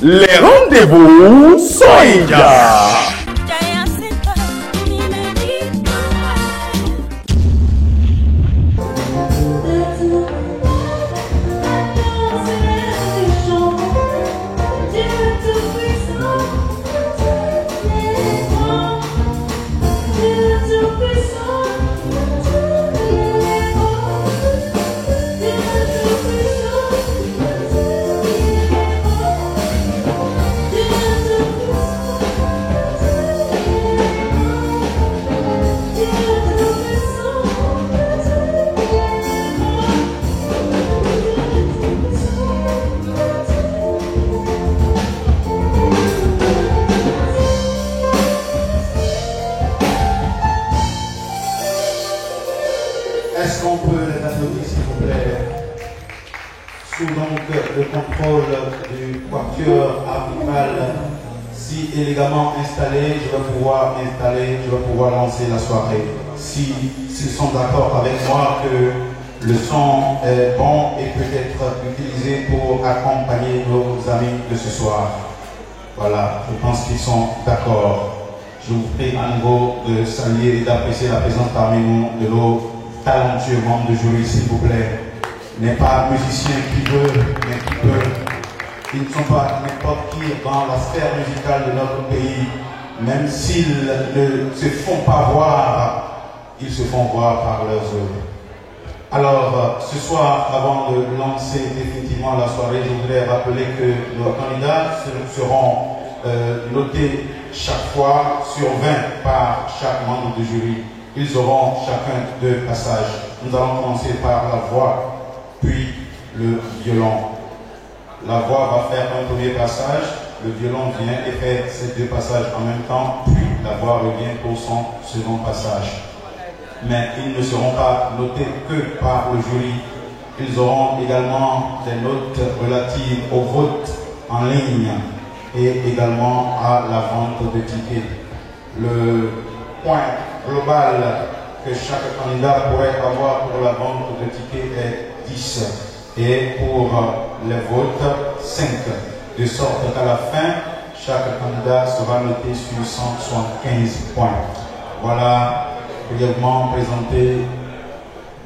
Les rendez-vous Soïga. Est-ce qu'on peut les applaudir, s'il vous plaît, sous donc le contrôle du quatuor arbitral, si élégamment installé, je vais pouvoir lancer la soirée. S'ils sont d'accord avec moi que le son est bon et peut être utilisé pour accompagner nos amis de ce soir. Voilà, je pense qu'ils sont d'accord. Je vous prie à nouveau de saluer et d'apprécier la présence parmi nous de nos talentueux membres de jury, s'il vous plaît. N'est pas musicien qui veut, mais qui peut. Ils ne sont pas n'importe qui dans la sphère musicale de notre pays. Même s'ils ne se font pas voir, ils se font voir par leurs œuvres. Alors, ce soir, avant de lancer définitivement la soirée, je voudrais rappeler que nos candidats seront notés chaque fois sur 20 par chaque membre du jury. Ils auront chacun 2 passages. Nous allons commencer par la voix, puis le violon. La voix va faire un premier passage, le violon vient et fait ces 2 passages en même temps, puis la voix revient pour son second passage. Mais ils ne seront pas notés que par le jury. Ils auront également des notes relatives au vote en ligne et également à la vente de tickets. Le point global que chaque candidat pourrait avoir pour la vente de tickets est 10 et pour les votes 5, de sorte qu'à la fin, chaque candidat sera noté sur 175 points. Voilà brièvement présenter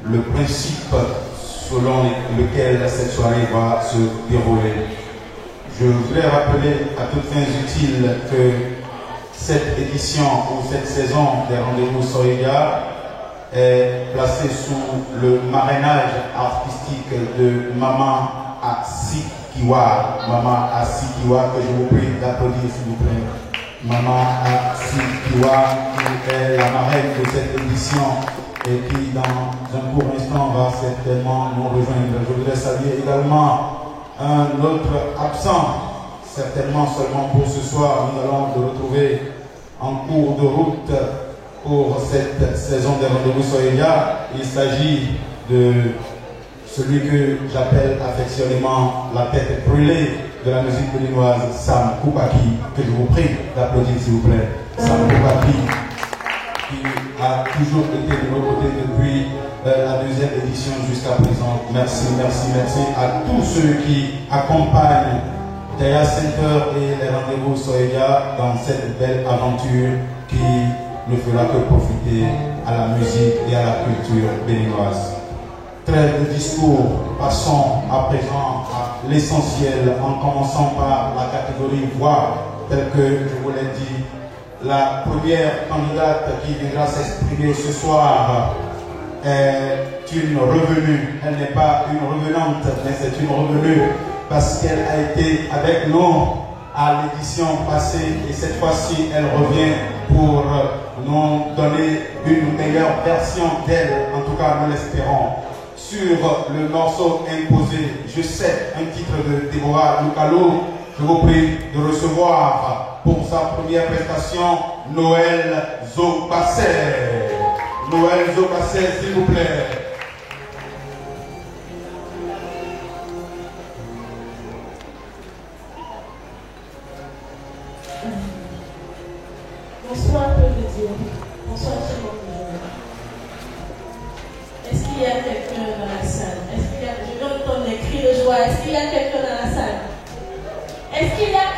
le principe selon lequel cette soirée va se dérouler. Je voudrais rappeler à toutes fins utiles que cette édition ou cette saison des rendez-vous Soïga est placée sous le marrainage artistique de Maman Asikiwa. Maman Asikiwa, que je vous prie d'applaudir s'il vous plaît. Maman Asikiwa, qui est la marraine de cette édition et qui dans un court instant va certainement nous rejoindre. Je voudrais saluer également un autre absent, certainement seulement pour ce soir. Nous allons le retrouver en cours de route pour cette saison des rendez-vous Soïga. Il s'agit de celui que j'appelle affectionnément la tête brûlée de la musique béninoise, Sam Koupaki, que je vous prie d'applaudir s'il vous plaît. Sam Koupaki, qui a toujours été de nos côtés depuis la 2e édition jusqu'à présent. Merci, merci, merci à tous ceux qui accompagnent Théâtre Center et les rendez-vous Soïga dans cette belle aventure qui ne fera que profiter à la musique et à la culture béninoise. Trêve de discours, passons à présent à l'essentiel en commençant par la catégorie voix, telle que je vous l'ai dit. La première candidate qui viendra s'exprimer ce soir est une revenue. Elle n'est pas une revenante, mais c'est une revenue parce qu'elle a été avec nous à l'édition passée et cette fois-ci elle revient pour nous donner une meilleure version d'elle, en tout cas nous l'espérons. Sur le morceau imposé, je sais, un titre de Déborah Lucalo, je vous prie de recevoir pour sa première prestation Noël Zobasset. Noël Zobasset, s'il vous plaît. Bonsoir, peuple de Dieu. Bonsoir, tout le monde. Est-ce qu'il y a quelqu'un dans la salle? Je veux entendre des cris de joie. Est-ce qu'il y a quelqu'un dans la salle? Est-ce qu'il y a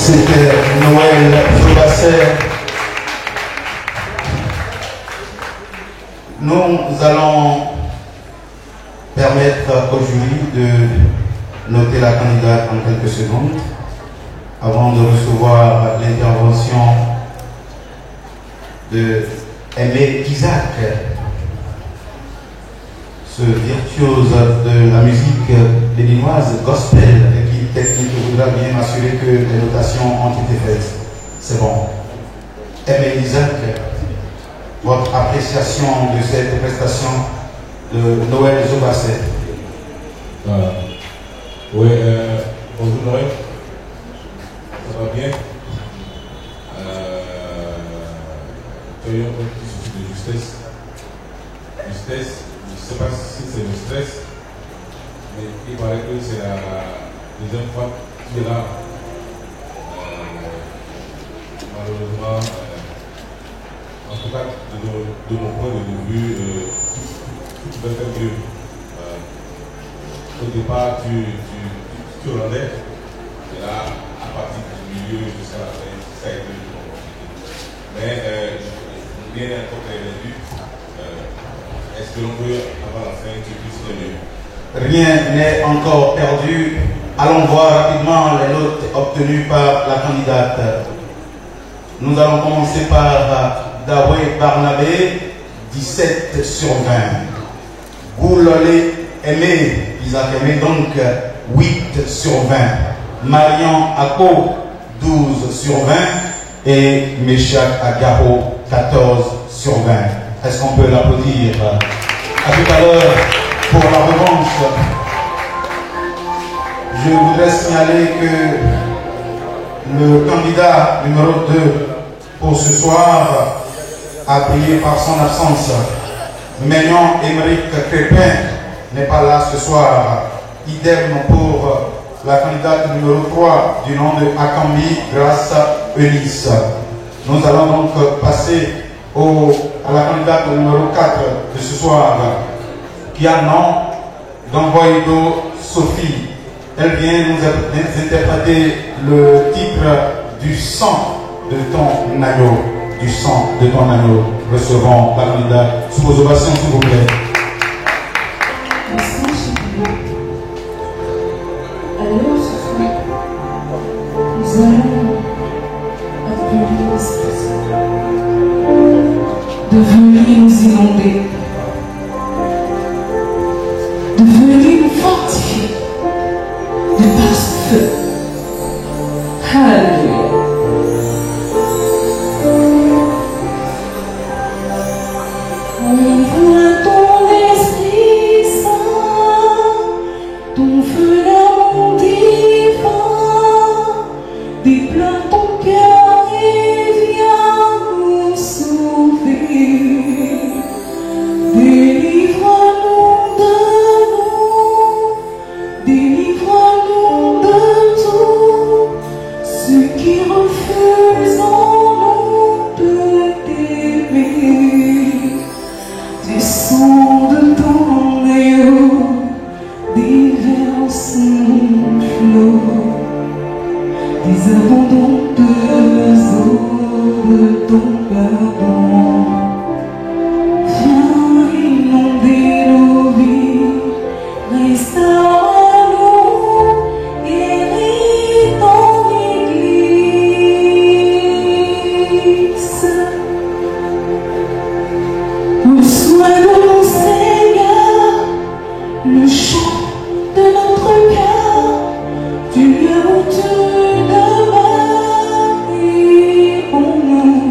C'était Noël Zobasser. Nous allons permettre au jury de noter la candidate en quelques secondes avant de recevoir l'intervention de Aimé Isaac, ce virtuose de la musique béninoise gospel qui technique voudra bien m'assurer que les notations ont été faites. C'est bon. Aimé Isaac, votre appréciation de cette prestation de Noël Zobasser. Oui, bonjour Noël. Ça va bien? Tu as eu un petit souci de justesse. Justesse, je ne sais pas si c'est le stress, mais il paraît que c'est la deuxième fois que tu es là. Malheureusement, en tout cas, de mon point de vue, tu peux faire mieux. Au départ, tu rendais, et là, à partir du milieu jusqu'à la fin, ça a été compliqué. Mais bien encore perdu. Est-ce que l'on peut, avant la fin, tu puisses faire mieux? Rien n'est encore perdu. Allons voir rapidement les notes obtenues par la candidate. Nous allons commencer par Dawé Barnabé, 17 sur 20. Goulolé Aimé, Isaac Aimé, donc 8 sur 20. Marian Ako, 12 sur 20. Et Meshach Agaro, 14 sur 20. Est-ce qu'on peut l'applaudir? À tout à l'heure pour la revanche. Je voudrais signaler que le candidat numéro 2 pour ce soir a brillé par son absence. Maignan Émeric Crépin n'est pas là ce soir. Idem pour la candidate numéro 3 du nom de Akambi Grâce Eunice. Nous allons donc passer à la candidate numéro 4 de ce soir, qui a nom d'Envoido Sophie. Elle vient nous interpréter le titre du sang de ton agneau. Du sang de ton agneau. Recevons la candidate sous vos ovations, s'il vous plaît. Merci, chérie. Alors, ce soir, nous allons appeler l'Esprit de venir nous inonder, de venir nous fortifier de par ce feu. Alléluia. Envoie ton Esprit Saint, ton feu d'amour divin, déploie ton cœur et viens nous sauver. Délivre-nous de tout ce qui refuse en nous de t'aimer. Du sang de ton agneau déverse mon flot, des abondantes eaux de ton pardon. Viens inonder nos vies, restaure-nous, guéris ton Église. Reçois de nous, Seigneur, le chant de notre cœur, du lieu où tu demeures et en nous.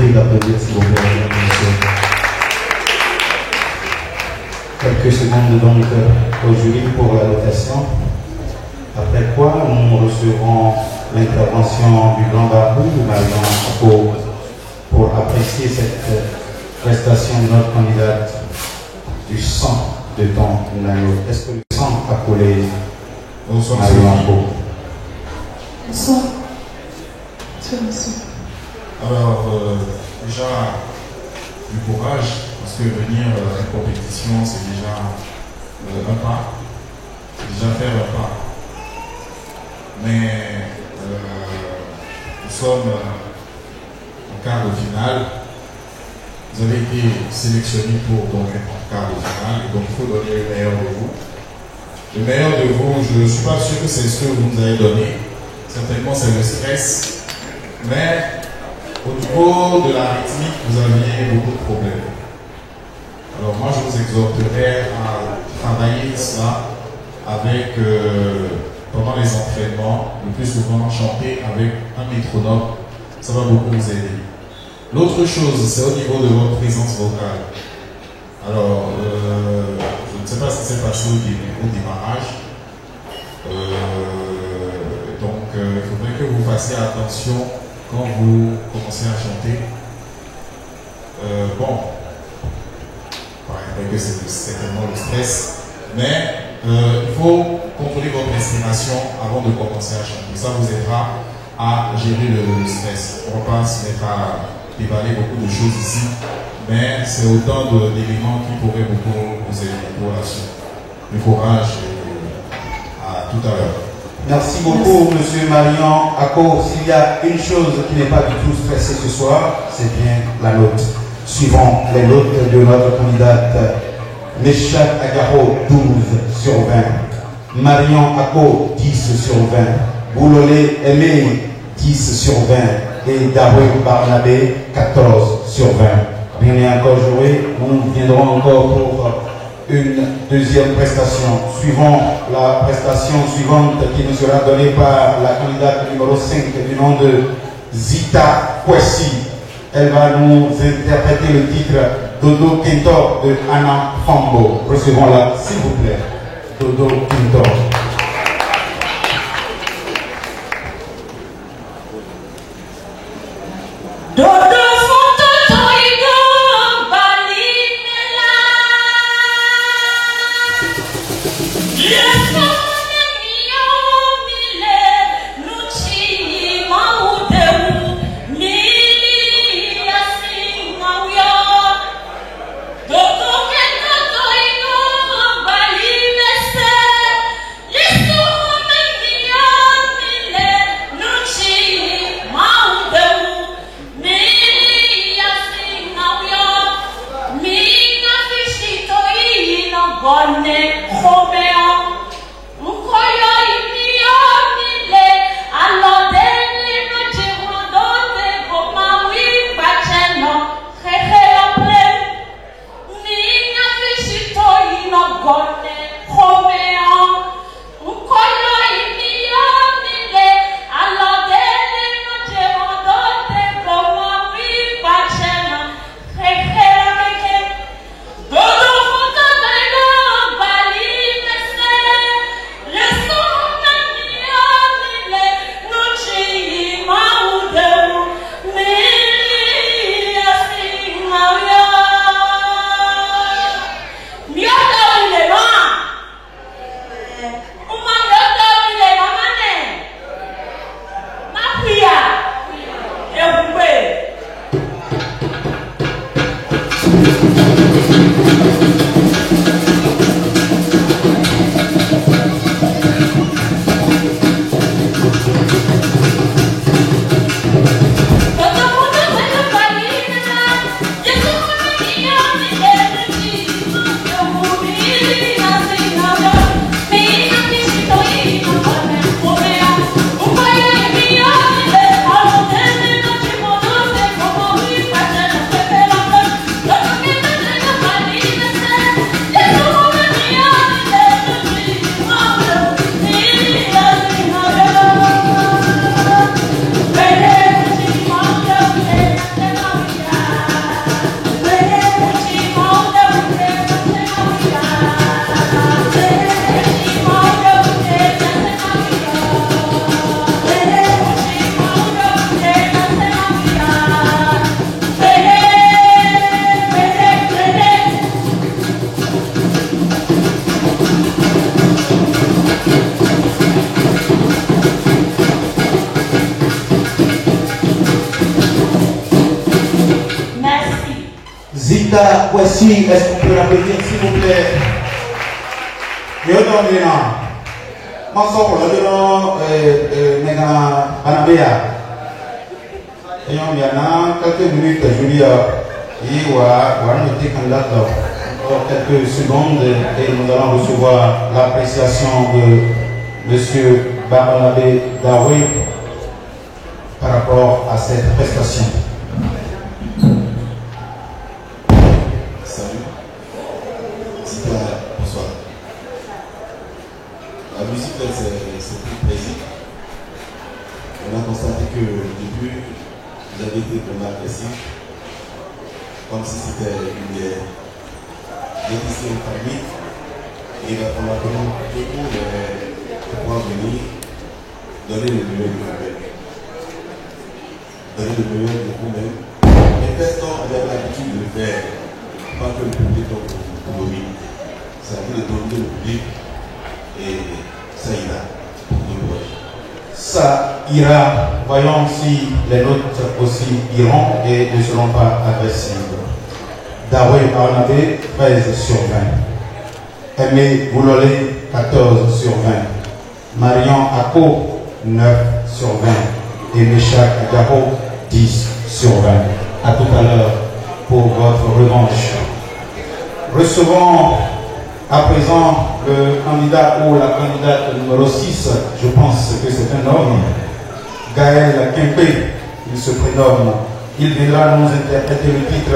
prie d'applaudir s'il vous plaît, mesdames et messieurs. Quelques secondes donc au jury pour la notation. Après quoi, nous recevrons l'intervention du grand barbu, Marion, pour apprécier cette prestation de notre candidate du sang de ton agneau. Est-ce que le sang a collé Marion? Bonsoir. Alors, déjà, du courage, parce que venir à une compétition, c'est déjà un pas, c'est déjà faire un pas. Mais nous sommes en quart de finale. Vous avez été sélectionné pour donc être en quart de finale, et donc il faut donner le meilleur de vous. Le meilleur de vous, je ne suis pas sûr que c'est ce que vous nous avez donné. Certainement, c'est le stress. Mais au niveau de la rythmique, vous aviez beaucoup de problèmes. Alors moi, je vous exhorterai à travailler cela avec, pendant les entraînements, le plus souvent chanter avec un métronome. Ça va beaucoup vous aider. L'autre chose, c'est au niveau de votre présence vocale. Alors, je ne sais pas ce qui s'est passé au démarrage. Donc, il faudrait que vous fassiez attention quand vous commencez à chanter. Bon, il paraît que c'est certainement le stress, mais il faut contrôler votre respiration avant de commencer à chanter. Ça vous aidera à gérer le stress. On ne va pas se mettre à déballer beaucoup de choses ici, mais c'est autant d'éléments qui pourraient beaucoup vous aider pour la suite. Du courage et à tout à l'heure. Merci beaucoup, Monsieur Marion Ako. S'il y a une chose qui n'est pas du tout stressée ce soir, c'est bien la note. Suivons les notes de notre candidate Meshach Agaro, 12 sur 20. Marion Ako, 10 sur 20. Boulolé Aimé, 10 sur 20. Et Daroué Barnabé, 14 sur 20. Rien n'est encore joué. Nous viendrons encore pour une deuxième prestation. Suivons la prestation suivante qui nous sera donnée par la candidate numéro 5 du nom de Zita Kwesi. Elle va nous interpréter le titre Dodo Kintor de Anna Fambo. Recevons-la s'il vous plaît. Dodo Kintor. Zita, voici, est-ce qu'on peut l'applaudir s'il vous plaît? Yo donne là. Moi ça pour le nom nega Banabea. Et on vient là quelques minutes je dis il va noter candidat encore quelques secondes et nous allons recevoir l'appréciation de monsieur Barnabé Daoui par rapport à cette prestation. Salut. Bonsoir. La musique, c'est plus plaisir. On a constaté que au début, vous avez été vraiment agressif, comme si c'était une guerre. Vous êtes ici en famille, et il va falloir que nous, tout le monde, pouvoir venir donner le meilleur de vous-même. Donner le meilleur de vous-même. Et faites on avait l'habitude de le faire, pas que le public pour dominer. C'est à dire de dominer le public. Et ça ira. Ça ira. Voyons si les notes aussi iront et ne seront pas agressives. Daoué Barnabé, 13 sur 20. Aimé Boulolé, 14 sur 20. Marion Ako, 9 sur 20. Et Méchac Garo, 10 sur 20. À tout à l'heure pour votre revanche. Recevons à présent le candidat ou la candidate numéro 6, je pense que c'est un homme, Gaël Kempé, il se prénomme. Il viendra nous interpréter le titre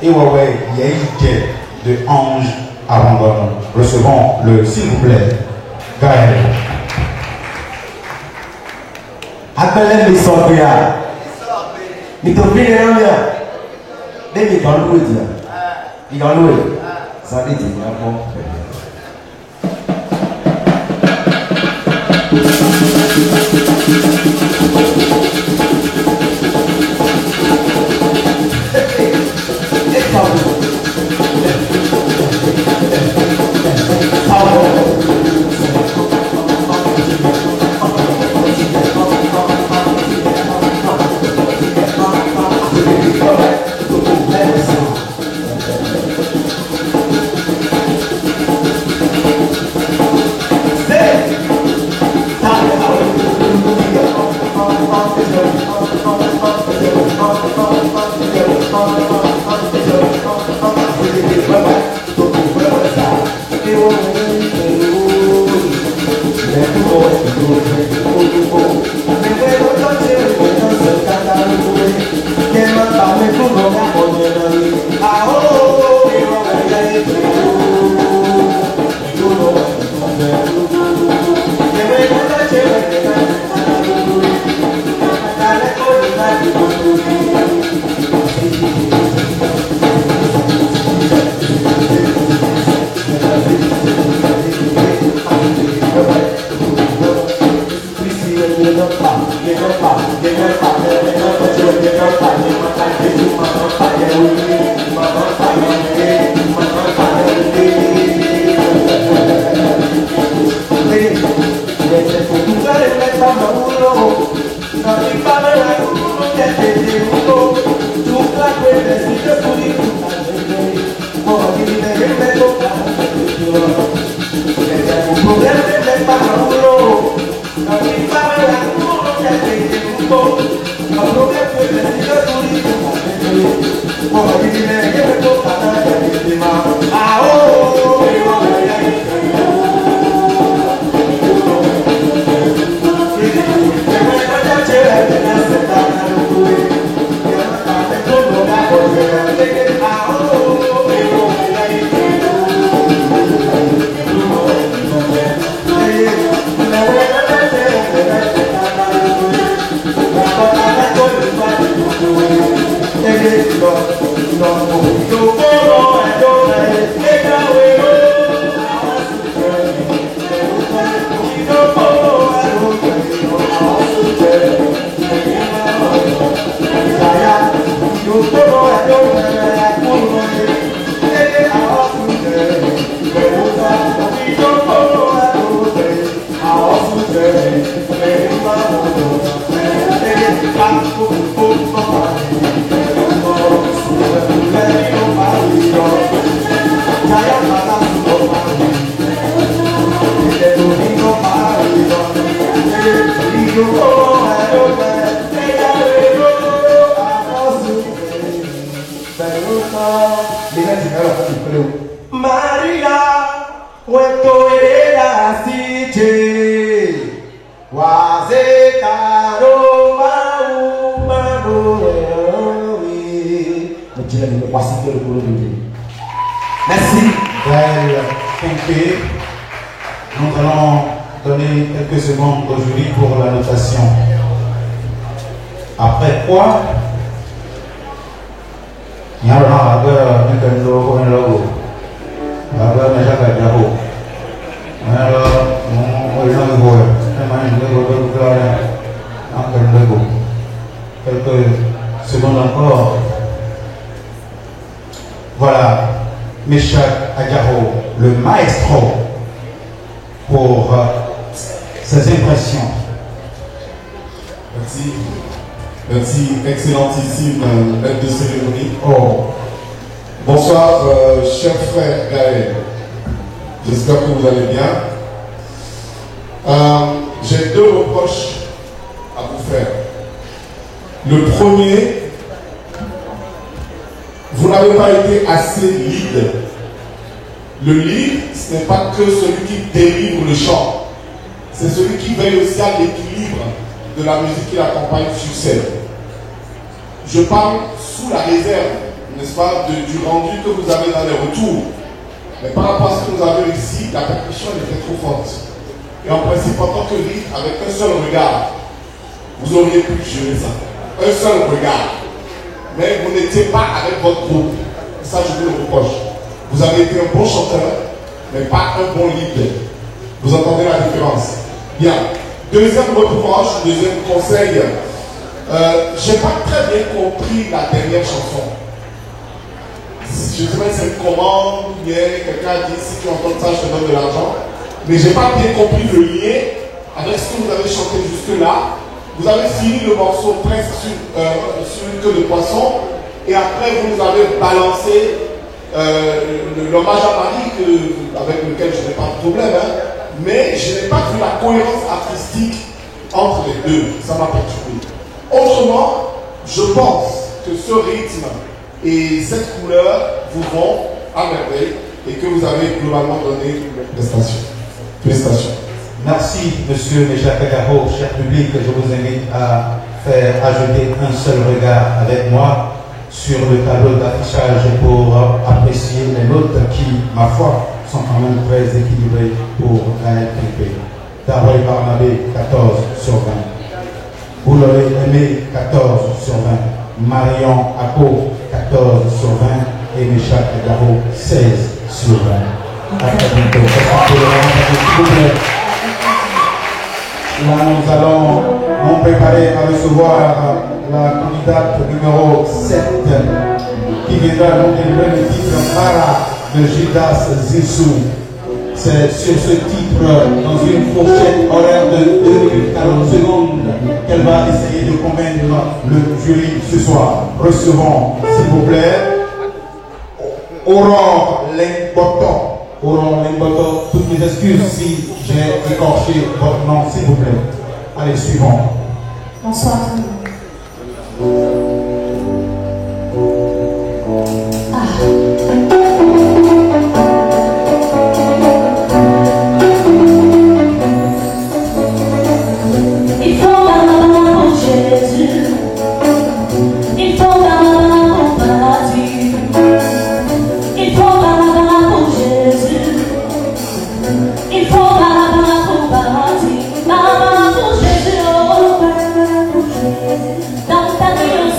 Ewawe Yaïke de Ange Arandon. Recevons le, s'il vous plaît, Gaël. Appelez mes sorbiens. Mais ton pire est là. Dès qu'il va louer, il va louer. Ça veut dire, bon. Maria, cuento era así, merci. Belle Kempe. Nous allons donner quelques secondes au jury pour la notation. Après quoi, il y a un logo. Quelques secondes encore. Voilà, Meshach Agaro, le maestro, pour ses impressions. Merci. Merci, excellentissime maître de cérémonie. Oh. Bonsoir, cher frère Gaël. J'espère que vous allez bien. J'ai deux reproches à vous faire. Le premier, vous n'avez pas été assez lead. Le lead, ce n'est pas que celui qui délivre le chant. C'est celui qui veille aussi à l'équilibre de la musique qui l'accompagne sur scène. Je parle sous la réserve, n'est-ce pas, du rendu que vous avez dans les retours. Mais par rapport à ce que vous avez ici, la percussion était trop forte. Et en principe, en tant que lead, avec un seul regard, vous auriez pu gérer ça. Un seul regard. Mais vous n'étiez pas avec votre groupe. Ça, je vous le reproche. Vous avez été un bon chanteur, mais pas un bon leader. Vous entendez la différence? Bien. Deuxième reproche, deuxième conseil. Je n'ai pas très bien compris la dernière chanson. Je ne sais pas si c'est une commande, bien quelqu'un a dit si tu entends ça, je te donne de l'argent. Mais je n'ai pas bien compris le lien avec ce que vous avez chanté jusque-là. Vous avez fini le morceau presque sur une queue de poisson et après vous nous avez balancé l'hommage à Marie avec lequel je n'ai pas de problème, hein, mais je n'ai pas vu la cohérence artistique entre les deux. Ça m'a perturbé. Autrement, je pense que ce rythme et cette couleur vous vont à merveille et que vous avez globalement donné une prestation. Félicitations. Merci, monsieur Meshach Agaro, cher public. Je vous invite à faire ajouter un seul regard avec moi sur le tableau d'affichage pour apprécier les notes qui, ma foi, sont quand même très équilibrées pour Gaël Kempe. Daroy Barnabé, 14 sur 20. Bouloré Aimé, 14 sur 20. Marion Ako, 14 sur 20. Et Meshach Agaro, 16 sur 20. À très bientôt. S'il vous plaît. Là, nous allons nous préparer à recevoir la candidate numéro 7 qui viendra nous délivrer le titre Mara de Judas Zissou. C'est sur ce titre, dans une fourchette horaire de 2 minutes 40 secondes, qu'elle va essayer de convaincre le jury ce soir. Recevons, s'il vous plaît, Aurore Lengboto. Aurore Lengboto, toutes mes excuses si j'ai écorché votre nom, s'il vous plaît. Allez, suivons. Bonsoir tout le monde. Il faut un pour Jésus, il faut un pour Marie, il faut un pour Jésus, il faut un pour Marie, pour Jésus, oh, dans ta vie.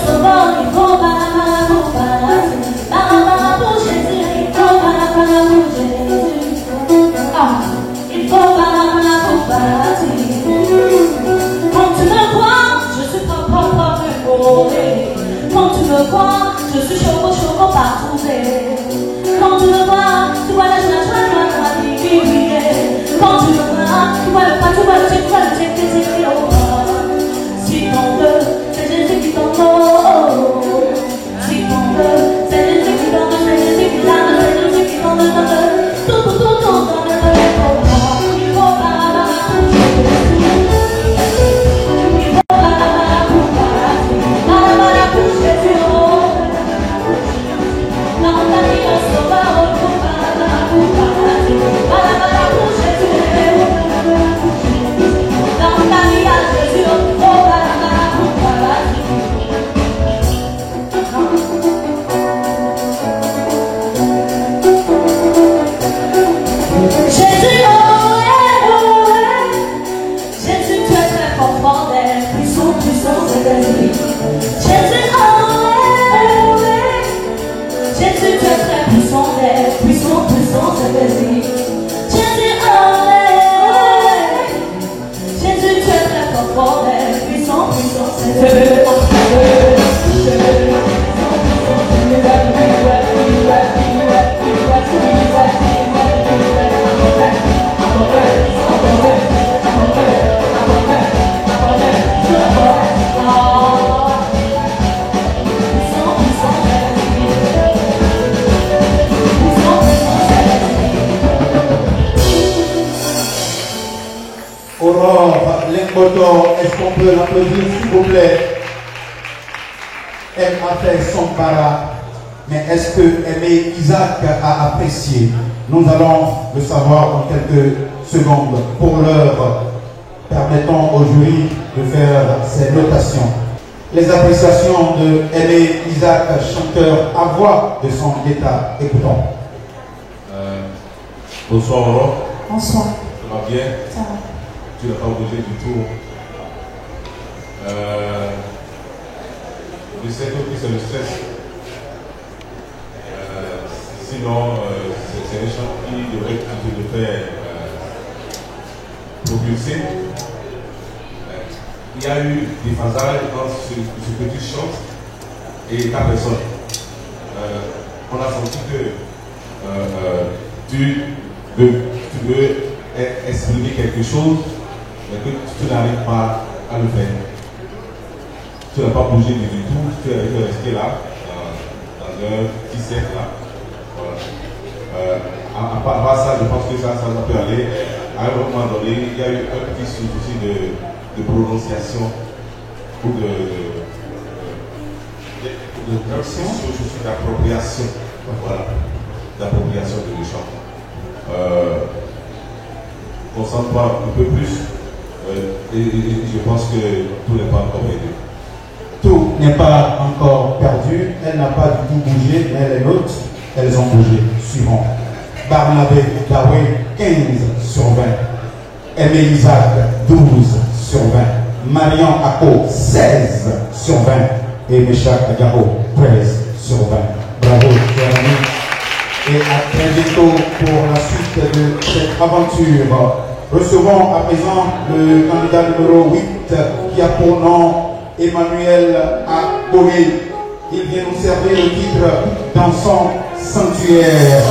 Est-ce qu'on peut l'applaudir s'il vous plaît? Elle a fait son para, mais est-ce que Aimé Isaac a apprécié? Nous allons le savoir dans quelques secondes. Pour l'heure, permettons au jury de faire ses notations. Les appréciations de Aimé Isaac, chanteur à voix de son état. Écoutons. Bonsoir Aurore. Bonsoir. Ça va bien? Ça va. Tu n'as pas bougé du tout. Je sais que c'est le stress. Sinon, c'est des chants qui devraient être de faire propulser. Il y a eu des phasages dans ce que tu chantes et ta personne. On a senti que tu veux exprimer quelque chose, mais que tu n'arrives pas à le faire. Tu n'as pas bougé du tout, tu es resté là, dans un petit cercle là. Voilà. À part ça, je pense que ça peut aller. À un moment donné, il y a eu un petit souci de prononciation ou d'appropriation. Voilà. D'appropriation de chant. Concentre-toi un peu plus et je pense que tout n'est pas encore perdu. Tout n'est pas encore perdu. Elle n'a pas du tout bougé, mais les autres, elles ont bougé. Suivant. Barnabé Dawé, 15 sur 20. Aimé Isaac, 12 sur 20. Marian Ako, 16 sur 20. Et Meshach Agaro, 13 sur 20. Bravo, chers amis. Et à très bientôt pour la suite de cette aventure. Recevons à présent le candidat numéro 8 qui a pour nom Emmanuel Akbogé. Il vient nous servir le titre dans son sanctuaire.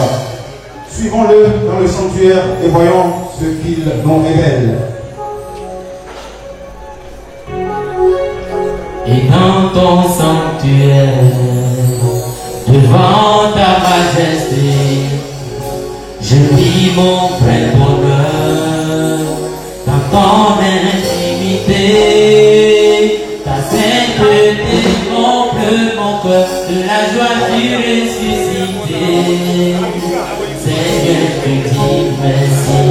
Suivons-le dans le sanctuaire et voyons ce qu'il nous révèle. Et dans ton sanctuaire, devant ta majesté, je vis mon plein bonheur dans ton intimité. Ta sainteté comble mon cœur de la joie du ressuscité. Seigneur, je te dis merci.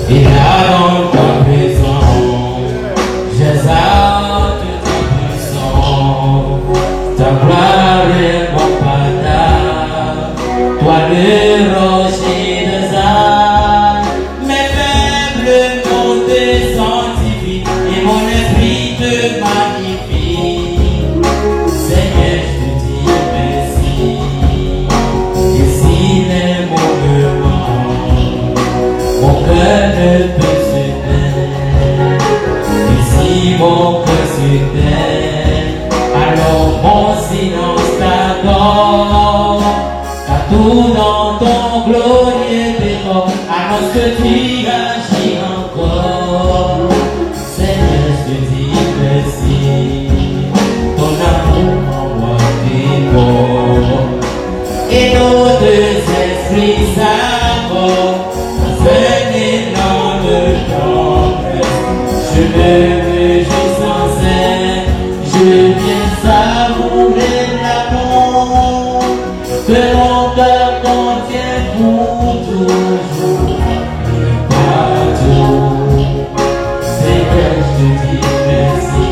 Et là dans ta présence, j'exalte ta puissance. Ta gloire est mon pardon, toi le rocher de Zan. Mes faibles m'ont te sanctifie et mon esprit te magnifie. Seigneur, je te dis merci. Et s'il est mon cœur ne peut se taire. Et si mon cœur se tait, alors mon silence t'adore. Car tout dans ton glorieux décor annonce que tu agis encore. Seigneur, je te dis merci. Ton amour en moi déborde. Et nos deux esprits s'accordent dans un énorme tendresse. Je me réjouis sans cesse. Je viens savourer l'amour de mon cœur contient pour toujours les bateaux. C'est que je te dis merci.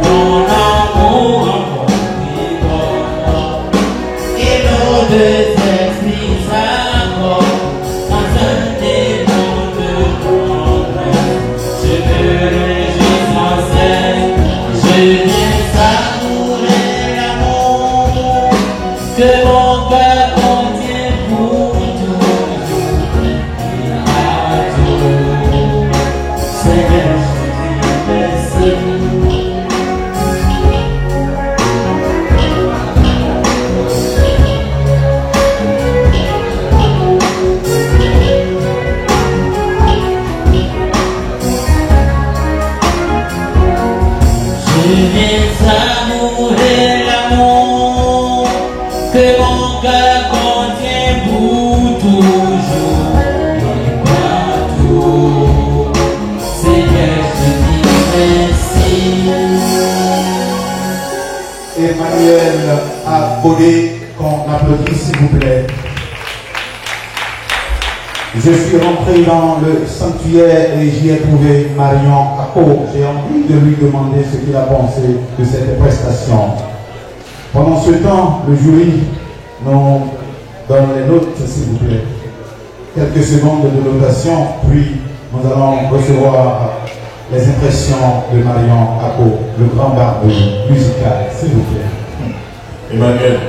Ton amour encore et nos deux esprits s'accordent dans un élan de tendresse. Je me réjouis sans cesse, je viens savourer l'amour que mon cœur contient pour toujours. Et à tout, c'est que je te dis merci. Je viens savourer l'amour que mon cœur contient pour toujours et partout. Seigneur, je te dis merci. Emmanuel Abodé, qu'on applaudit s'il vous plaît. Je suis rentré dans le sanctuaire et j'y ai trouvé Marion Ako. J'ai envie de lui demander ce qu'il a pensé de cette prestation. Pendant ce temps, le jury nous donne les notes, s'il vous plaît. Quelques secondes de notation, puis nous allons recevoir les impressions de Marion Ako, le grand barbe musical, s'il vous plaît. Emmanuel,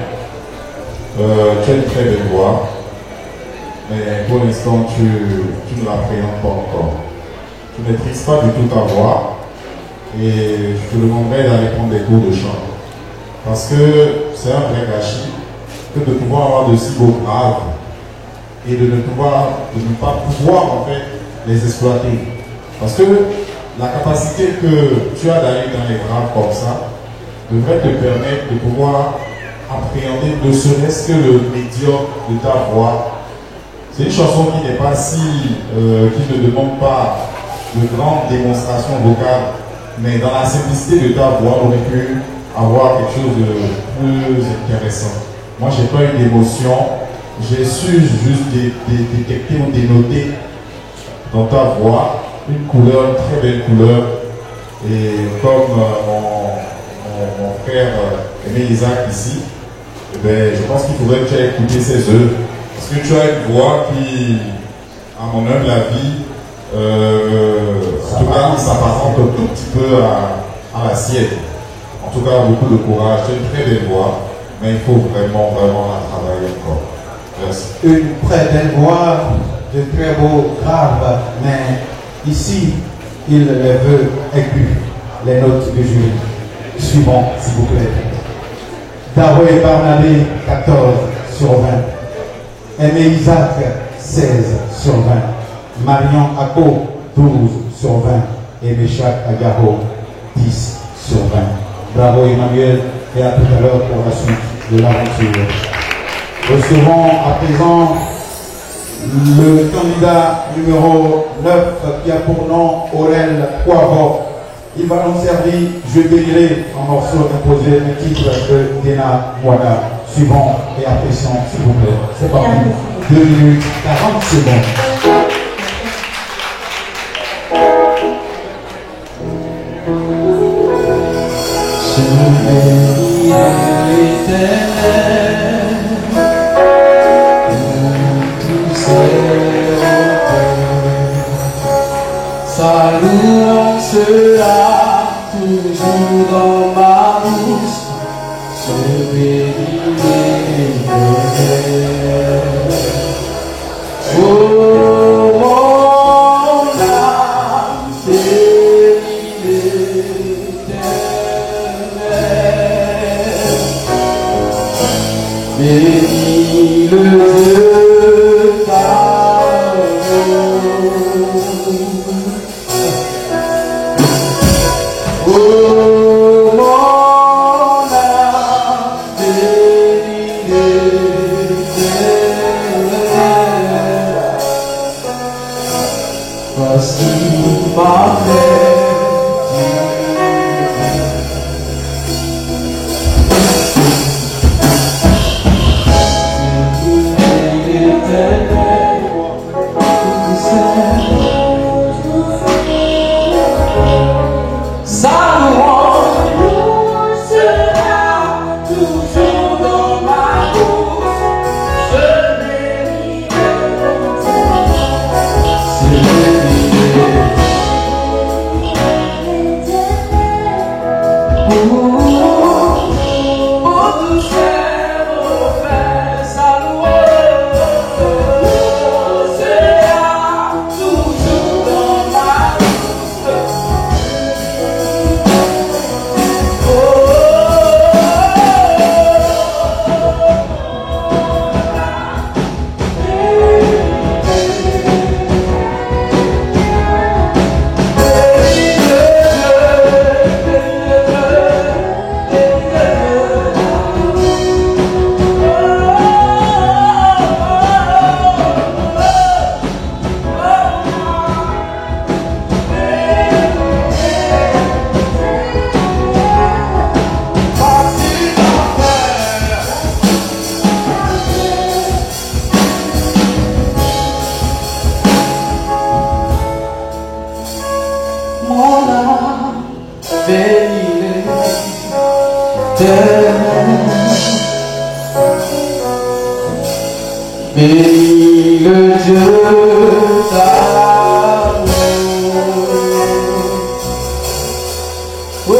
tu as une très belle voix, mais pour l'instant, tu ne l'appréhendes pas encore. Tu ne maîtrises pas du tout ta voix et je te demanderai d'aller prendre des cours de chant. Parce que c'est un vrai gâchis que de pouvoir avoir de si beaux graves et de ne pas pouvoir en fait les exploiter. Parce que la capacité que tu as d'aller dans les graves comme ça devrait te permettre de pouvoir appréhender ne serait-ce que le médium de ta voix. C'est une chanson qui n'est pas qui ne demande pas de grandes démonstrations vocales, mais dans la simplicité de ta voix, on aurait pu avoir quelque chose de plus intéressant. Moi, j'ai pas eu d'émotion, j'ai su juste détecter ou dénoter dans ta voix une couleur, une très belle couleur. Et comme mon frère Aimé Isaac ici, eh bien, je pense qu'il faudrait que tu aies écouté ses œuvres. Parce que tu as une voix qui, à mon humble avis, en tout cas, s'apparente un tout petit peu à la sienne. En tout cas, beaucoup de courage. Tu as une très belle voix, mais il faut vraiment la travailler encore. Merci. Une très belle voix, de très beaux graves, mais ici, il les veut aigus, les notes du jury. Suivant, s'il vous plaît. Daroué Barnabé, 14 sur 20. Aimé Isaac, 16 sur 20. Marion Ako, 12 sur 20. Et Méchac Agaro, 10 sur 20. Bravo Emmanuel, et à tout à l'heure pour la suite de l'aventure. Recevons à présent le candidat numéro 9 qui a pour nom Aurel Poivre. Il va nous servir Je bénirai en morceau imposé, un titre de Dena Mouada. Suivant et appréciant, s'il vous plaît. C'est parti. 2 minutes 40 secondes. Je bénirai l'Éternel de tous ses repas. Sa louange sera toujours dans ma bouche. Je bénirai l'Éternel. Oh, mon âme, bénis l'Éternel. Bénis le Dieu d'Aaron. Oh, mon âme, bénis l'Éternel. Parce qu'il m'a fait du bien. Bénis le Dieu d'amour. Oh,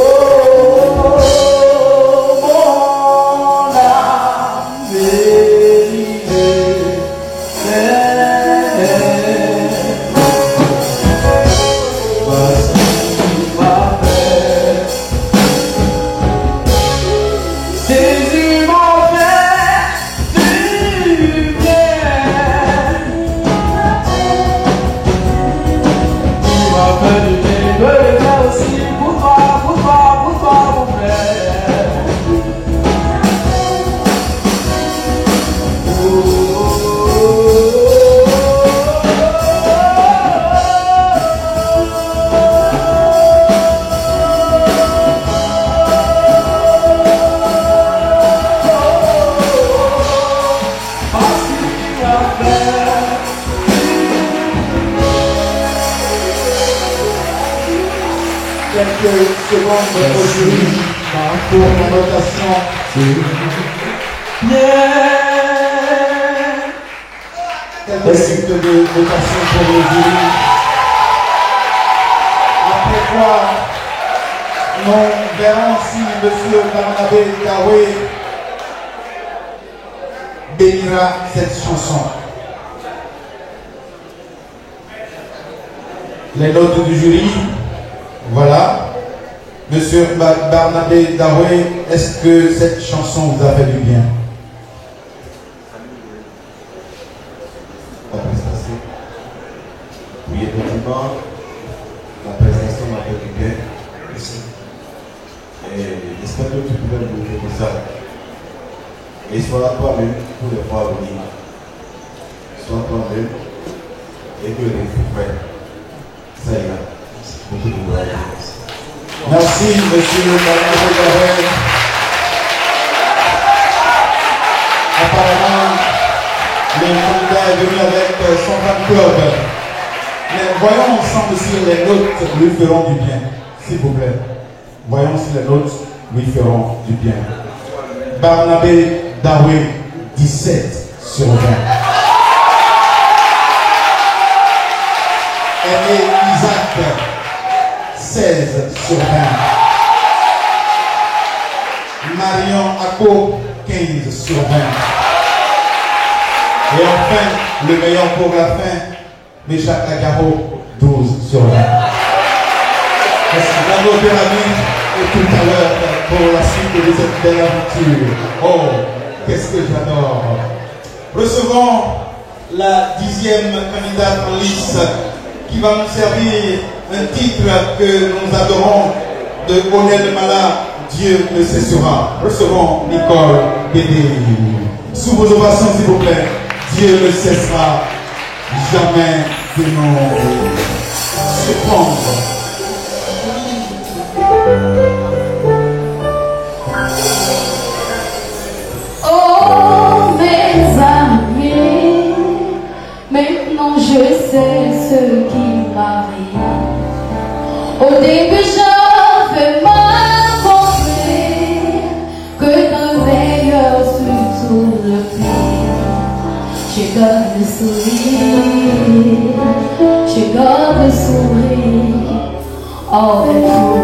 mon âme, bénis le Seigneur. Parce qu'il m'a fait, Jésus m'a fait du bien. Il m'a fait du bien, il veut le faire aussi pour toi, mon frère. Quelques secondes aujourd'hui pour la notation. Quelques minutes de notation pour le jury. Après quoi, nous verrons si M. Barnabé Dawé bénira cette chanson. Les notes du jury. Voilà. Monsieur Barnabé Dawé, est-ce que cette chanson vous a fait du bien? La prestation. Oui, effectivement, la prestation m'a fait du bien. Et j'espère que tu pourrais nous faire ça. Et sois toi-même pour les fois à venir. Sois toi-même et que les frères. Ça ira. Beaucoup de courage. Merci, monsieur Barnabé Dawé. Apparemment, le candidat est venu avec son fan club. Mais voyons ensemble si les notes lui feront du bien. S'il vous plaît. Voyons si les notes lui feront du bien. Barnabé Dawé, 17 sur 20. Aimé Isaac, 16 sur 20. Marion Ako, 15 sur 20. Et enfin, le meilleur pour la fin, Méchac Agaro, 12 sur 20. Merci. Bravo Péramide et tout à l'heure pour la suite de cette belle aventure. Oh, qu'est-ce que j'adore. Recevons la 10e candidate en lice qui va nous servir un titre que nous adorons de Onel Mala, Dieu ne cessera. Recevons Nicole Bédé. Sous vos ovations, s'il vous plaît. Dieu ne cessera jamais de nous surprendre. Oh mes amis, maintenant je sais ce qui m'arrive. Au début j'avais mal compris que le meilleur sur tout le pire. Je garde le sourire, je garde le sourire. Oh mais fou,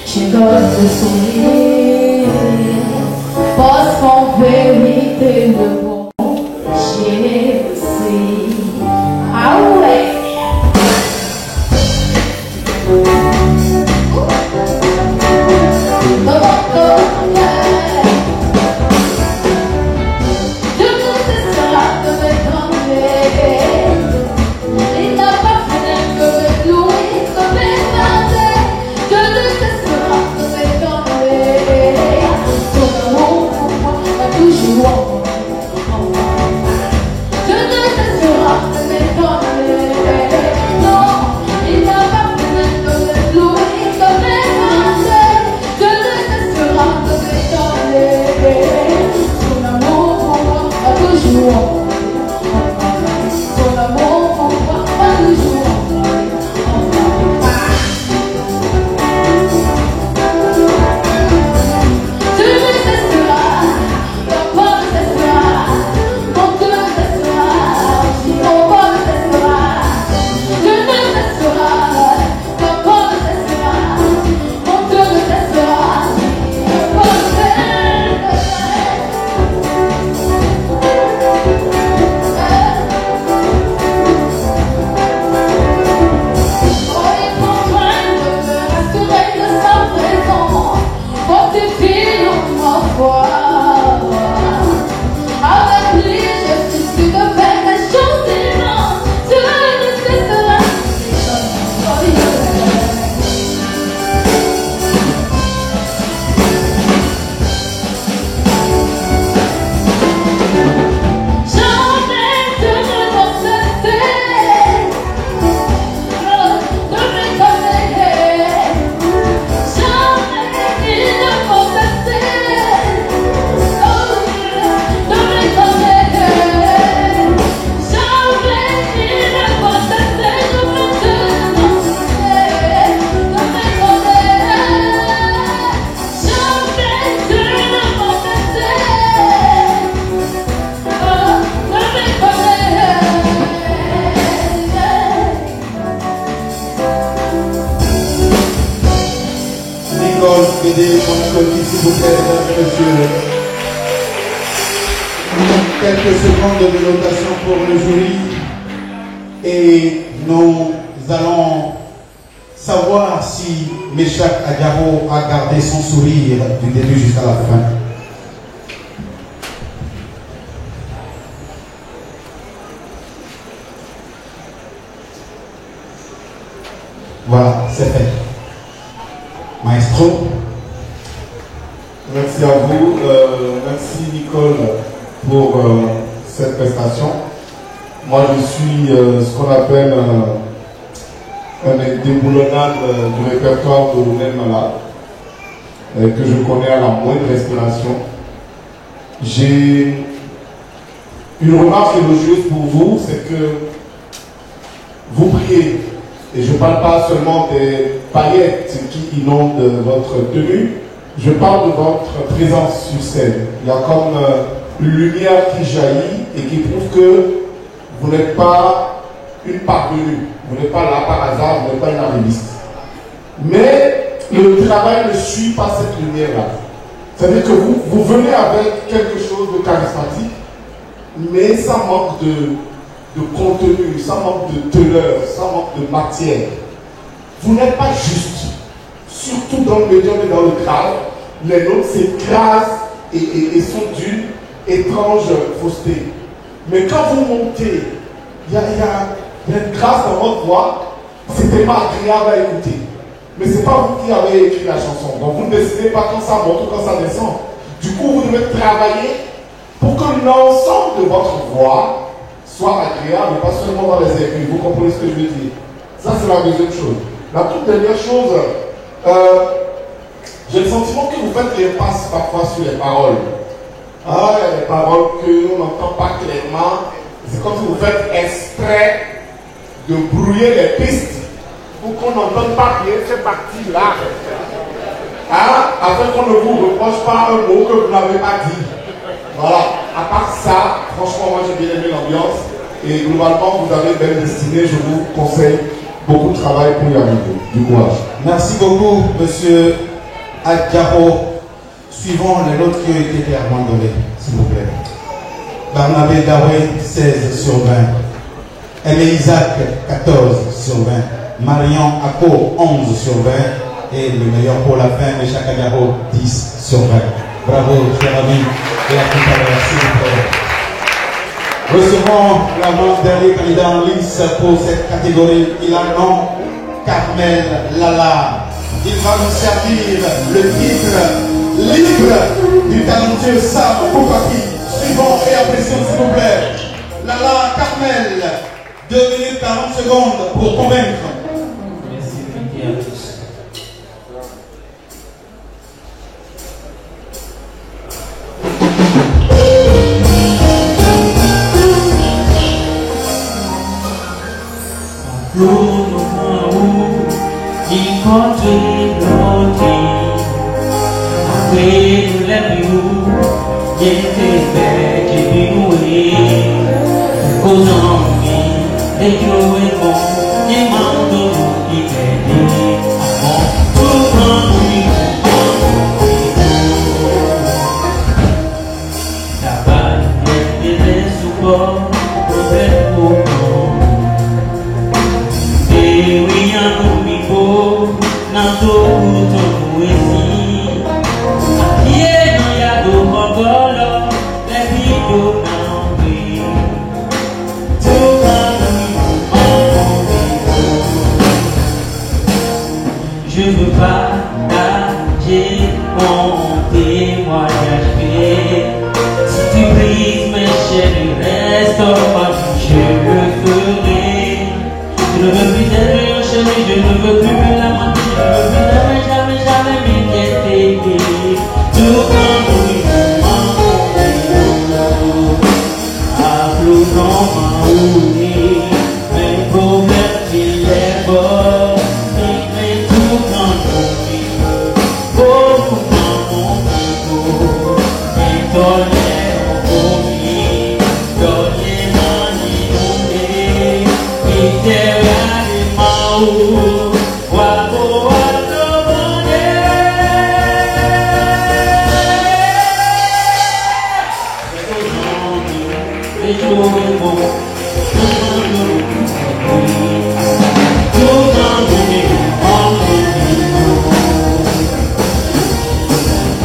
je garde le sourire. Parce qu'en vérité le bon j'ai aussi. Ah ouais. quelques secondes de notation pour le jury et nous allons savoir si Meshak Adjaro a gardé son sourire du début jusqu'à la fin. Voilà, c'est fait. Maestro. Merci à vous. Merci Nicole pour cette prestation. Moi je suis ce qu'on appelle un déboulonnage du répertoire de Rounel Mala que je connais à la moindre respiration. J'ai une remarque élogieuse pour vous, c'est que vous priez, et je ne parle pas seulement des paillettes qui inondent votre tenue, je parle de votre présence sur scène. Il y a comme une lumière qui jaillit et qui prouve que vous n'êtes pas une parvenue, vous n'êtes pas là par hasard, vous n'êtes pas une arriviste. Mais le travail ne suit pas cette lumière-là. C'est-à-dire que vous venez avec quelque chose de charismatique, mais ça manque de contenu, ça manque de teneur, ça manque de matière. Vous n'êtes pas juste. Surtout dans le médium et dans le grave, les notes s'écrasent et sont d'une étrange fausseté. Mais quand vous montez, il y a une grâce dans votre voix, c'est tellement agréable à écouter. Mais ce n'est pas vous qui avez écrit la chanson. Donc vous ne décidez pas quand ça monte ou quand ça descend. Du coup, vous devez travailler pour que l'ensemble de votre voix soit agréable et pas seulement dans les aigus. Vous comprenez ce que je veux dire? Ça, c'est la deuxième chose. La toute dernière chose, j'ai le sentiment que vous faites l'impasse parfois sur les paroles. Ah, il y a des paroles qu'on n'entend pas clairement. C'est comme si vous faites exprès de brouiller les pistes pour qu'on n'entende pas bien cette partie-là. Hein? Afin qu'on ne vous reproche pas un mot que vous n'avez pas dit. Voilà. À part ça, franchement, moi j'ai bien aimé l'ambiance. Et globalement, vous avez une belle destinée. Je vous conseille beaucoup de travail pour y arriver. Du courage. Merci beaucoup, monsieur Adjaro. Suivons les notes qui ont été clairement données, s'il vous plaît. Barnabé Dawé, 16 sur 20. Aimé Isaac, 14 sur 20. Marion Ako, 11 sur 20. Et le meilleur pour la fin, Meshak Adjaro, 10 sur 20. Bravo, cher ami de la conférence, s'il vous plaît. Recevons l'avant-dernier candidat en lice pour cette catégorie. Il a le nom Carmel Lala. Il va nous servir le titre libre du talentueux Sam Poupaki. Suivons et apprécions, s'il vous plaît. Lala Carmel, 2 minutes 40 secondes pour convaincre. Merci à tous. Je veux partager mon témoignage fait. Si tu brises mes chaînes, restaure-moi, je le ferai. Je ne veux plus être enchaîné, je ne veux plus me lamenter, je ne veux plus jamais m'inquiéter. Tout comme lui, applaudons ma roue, mes problèmes, il est bon. les jours est bon.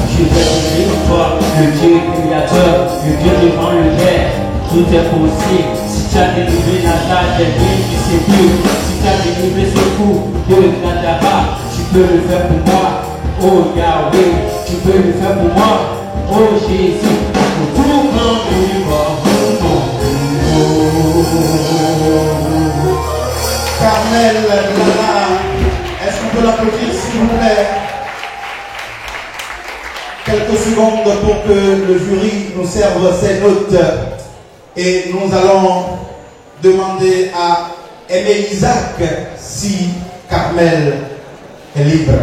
Je vais une fois, le Dieu créateur, le Dieu devant le Père, tout est possible. Si tu as délivré Natal, j'ai vu qui c'est Dieu. Si tu as délivré ce coup de Nadaba, tu peux le faire pour moi. Oh Yahweh, tu peux le faire pour moi. Oh Jésus, pour tout le monde du Carmel Lala, est-ce qu'on peut l'applaudir s'il vous plaît? Quelques secondes pour que le jury nous serve ses notes et nous allons demander à Aimé Isaac si Carmel est libre.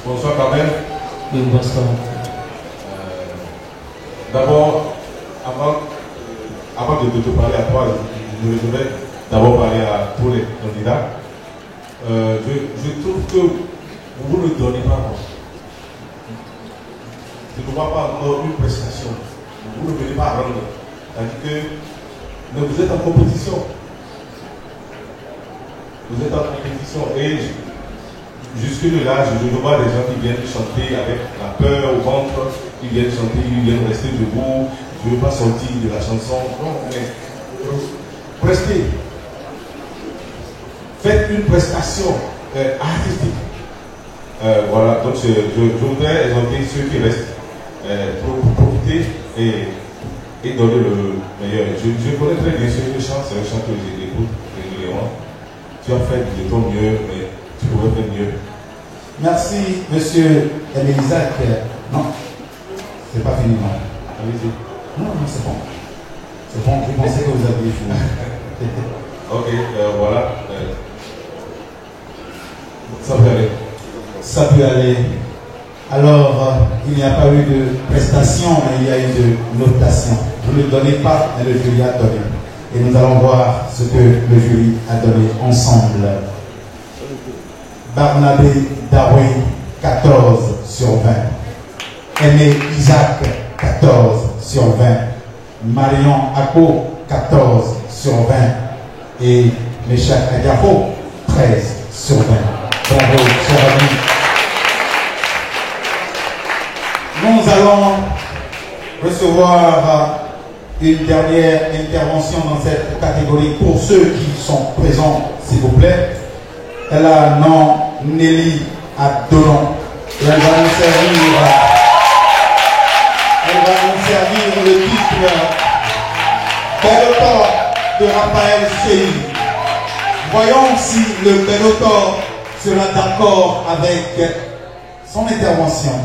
Bonsoir Carmel. Oui, bonsoir. D'abord, avant de te parler à toi, je voudrais d'abord parler à tous les candidats. Je trouve que vous ne donnez pas. Je ne vois pas encore une prestation. Vous ne venez pas rendre. C'est-à-dire que vous êtes en compétition. Vous êtes en compétition. Et jusque-là, je vois des gens qui viennent chanter avec la peur au ventre, qui viennent chanter, qui viennent rester debout. Je ne veux pas sortir de la chanson. Non, mais prestez. Faites une prestation artistique. Voilà, donc je voudrais exhorter ceux qui restent pour profiter et donner le meilleur. Je connais très bien ce chant, c'est un chant que j'écoute régulièrement. Tu as fait de ton mieux, mais tu pourrais faire mieux. Merci, monsieur Aimé Isaac. Non, c'est pas fini, non. Allez-y. Non, c'est bon. C'est bon, je pensais que vous aviez joué. Ok, voilà. Ça peut aller. Ça peut aller. Alors, il n'y a pas eu de prestation, mais il y a eu de notation. Vous ne donnez pas, mais le jury a donné. Et nous allons voir ce que le jury a donné ensemble. Barnabé Darwin, 14 sur 20. Aimé Isaac, 14 sur 20. Marion Akko, 14 sur 20. Et Meshach Adiafo, 13 sur 20. Bravo, chers amis. Nous allons recevoir une dernière intervention dans cette catégorie pour ceux qui sont présents, s'il vous plaît. Elle a un nom, Nelly Adonon. Elle va nous servir le titre Bellotor de Raphaël Chey. Voyons si le Bellotor sera d'accord avec son intervention.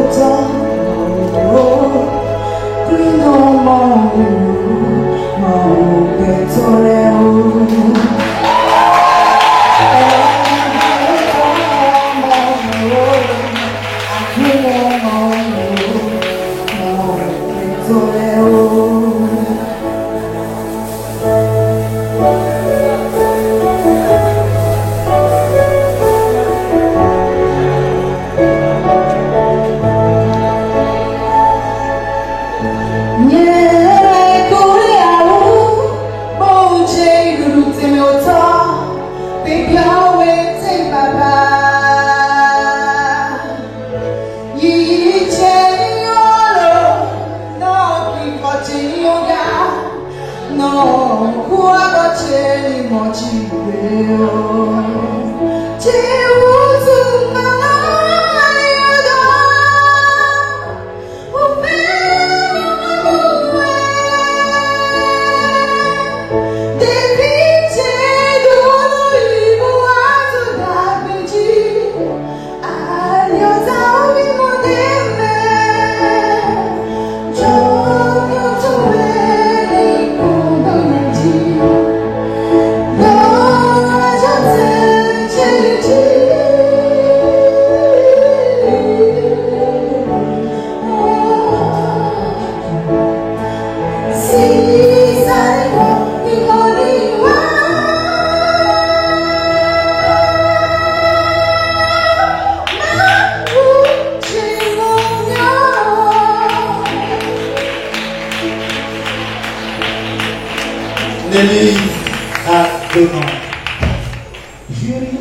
Don't donnant. Jury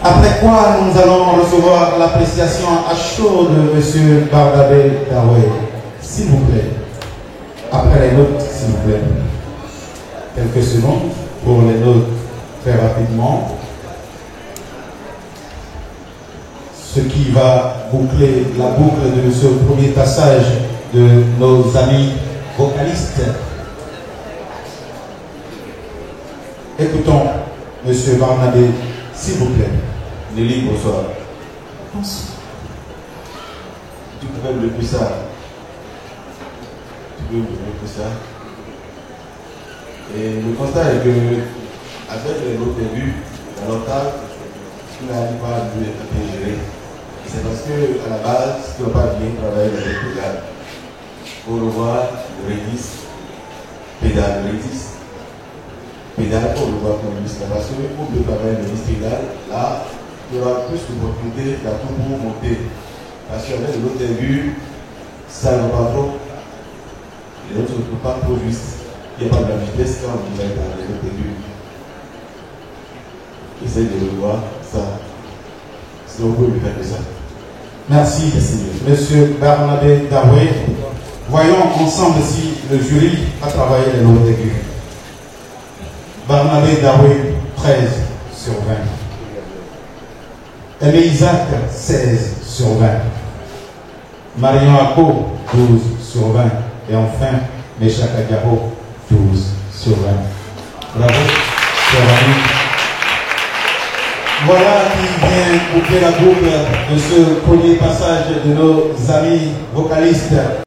Après quoi, nous allons recevoir l'appréciation à chaud de M. Barnabé Daoué. S'il vous plaît. Après les notes, s'il vous plaît. Quelques secondes pour les notes très rapidement. Ce qui va boucler la boucle de ce premier passage de nos amis vocalistes. Écoutons M. Barnabé, s'il vous plaît. Nelly, bonsoir. Bonsoir. Tu pouvais me lever ça. Tu peux me lever ça. Et le constat est que, avec les autres vues, dans l'OTAN, tu n'arrives pas à bien gérer. C'est parce qu'à la base, tu n'as pas bien travaillé dans les pédales. Pour revoir le rédis, pédale, le rédis. Pédale pour le voir comme ministre. Parce que pour le travail de ministre pédale, là, tu auras plus d'opportunités dans tout pour monter. Parce qu'avec l'autre vue, ça ne va pas trop. Les autres ne sont pas trop juste. Il n'y a pas de la vitesse quand on est dans les autres vues. Essaye de le voir, ça. Si on peut lui faire de ça. Merci, Monsieur Barnabé Daoué. Voyons ensemble si le jury a travaillé les notes aiguës. Barnabé Daoué, 13 sur 20. Aimé Isaac, 16 sur 20. Marion Ako, 12 sur 20. Et enfin, Mécha Kadiabo, 12 sur 20. Bravo, chers amis. Voilà qui vient boucler la boucle de ce premier passage de nos amis vocalistes.